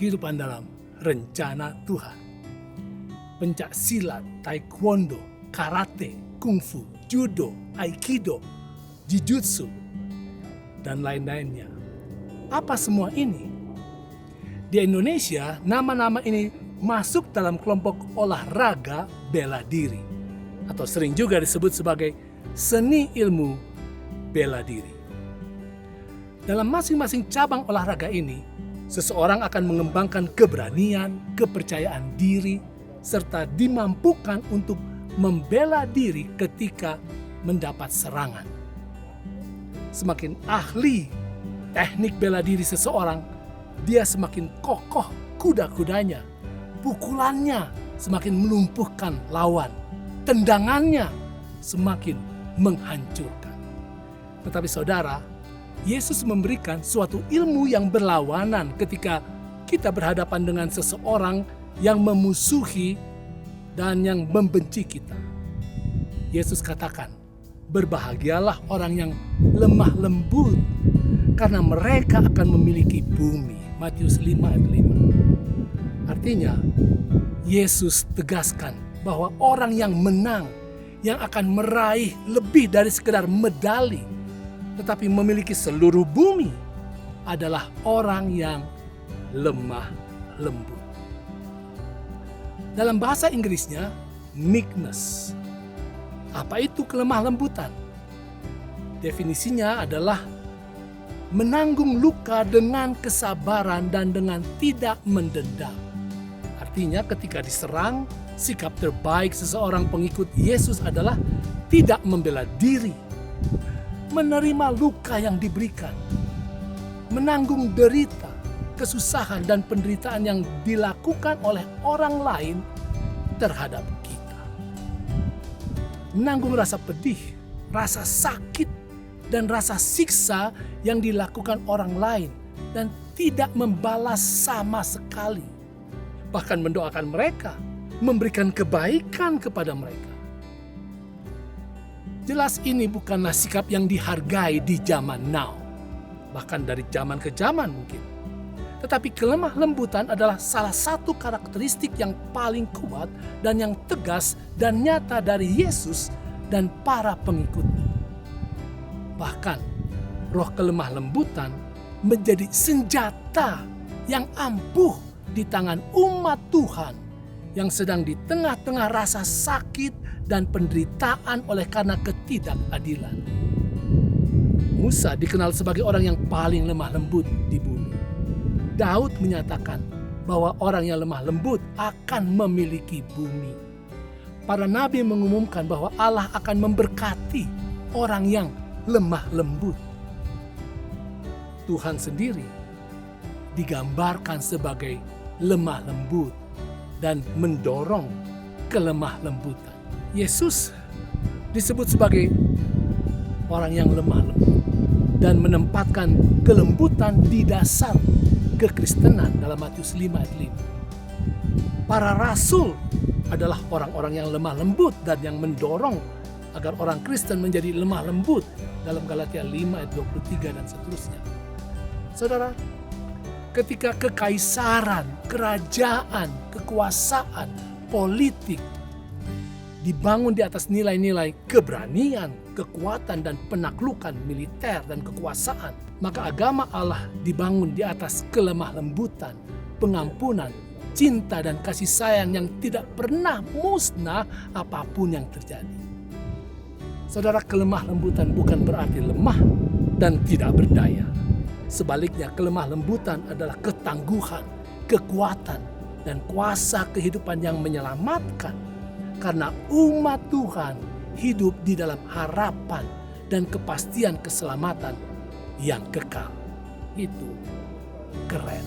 kehidupan dalam rencana Tuhan. Pencak silat, taekwondo, karate, kungfu, judo, aikido, jujutsu, dan lain-lainnya. Apa semua ini? Di Indonesia, nama-nama ini masuk dalam kelompok olahraga bela diri, atau sering juga disebut sebagai seni ilmu bela diri. Dalam masing-masing cabang olahraga ini, seseorang akan mengembangkan keberanian, kepercayaan diri, serta dimampukan untuk membela diri ketika mendapat serangan. Semakin ahli teknik bela diri seseorang, dia semakin kokoh kuda-kudanya, pukulannya semakin melumpuhkan lawan, tendangannya semakin menghancurkan. Tetapi saudara, Yesus memberikan suatu ilmu yang berlawanan ketika kita berhadapan dengan seseorang yang memusuhi dan yang membenci kita. Yesus katakan, berbahagialah orang yang lemah lembut, karena mereka akan memiliki bumi. Matius 5 ayat 5. Artinya, Yesus tegaskan bahwa orang yang menang, yang akan meraih lebih dari sekedar medali, tetapi memiliki seluruh bumi, adalah orang yang lemah lembut. Dalam bahasa Inggrisnya, meekness. Apa itu kelemah lembutan? Definisinya adalah menanggung luka dengan kesabaran dan dengan tidak mendendam. Artinya ketika diserang, sikap terbaik seseorang pengikut Yesus adalah tidak membela diri, menerima luka yang diberikan, menanggung derita, kesusahan dan penderitaan yang dilakukan oleh orang lain terhadap kita. Menanggung rasa pedih, rasa sakit, dan rasa siksa yang dilakukan orang lain dan tidak membalas sama sekali. Bahkan mendoakan mereka, memberikan kebaikan kepada mereka. Jelas ini bukanlah sikap yang dihargai di zaman now, bahkan dari zaman ke zaman mungkin. Tetapi kelemah lembutan adalah salah satu karakteristik yang paling kuat dan yang tegas dan nyata dari Yesus dan para pengikutnya. Bahkan roh kelemah lembutan menjadi senjata yang ampuh di tangan umat Tuhan yang sedang di tengah-tengah rasa sakit dan penderitaan oleh karena ketidakadilan. Musa dikenal sebagai orang yang paling lemah lembut di bumi. Daud menyatakan bahwa orang yang lemah lembut akan memiliki bumi. Para nabi mengumumkan bahwa Allah akan memberkati orang yang lemah lembut. Tuhan sendiri digambarkan sebagai lemah lembut dan mendorong kelemah lembutan. Yesus disebut sebagai orang yang lemah lembut dan menempatkan kelembutan di dasar kekristenan dalam Matius 5 ayat 5. Para rasul adalah orang-orang yang lemah lembut dan yang mendorong agar orang Kristen menjadi lemah lembut dalam Galatia 5 ayat 23 dan seterusnya. Saudara, ketika kekaisaran, kerajaan, kekuasaan, politik dibangun di atas nilai-nilai keberanian, kekuatan dan penaklukan militer dan kekuasaan, maka agama Allah dibangun di atas kelemah lembutan, pengampunan, cinta dan kasih sayang yang tidak pernah musnah apapun yang terjadi. Saudara, kelemah lembutan bukan berarti lemah dan tidak berdaya. Sebaliknya, kelemah lembutan adalah ketangguhan, kekuatan, dan kuasa kehidupan yang menyelamatkan. Karena umat Tuhan hidup di dalam harapan dan kepastian keselamatan yang kekal. Itu keren.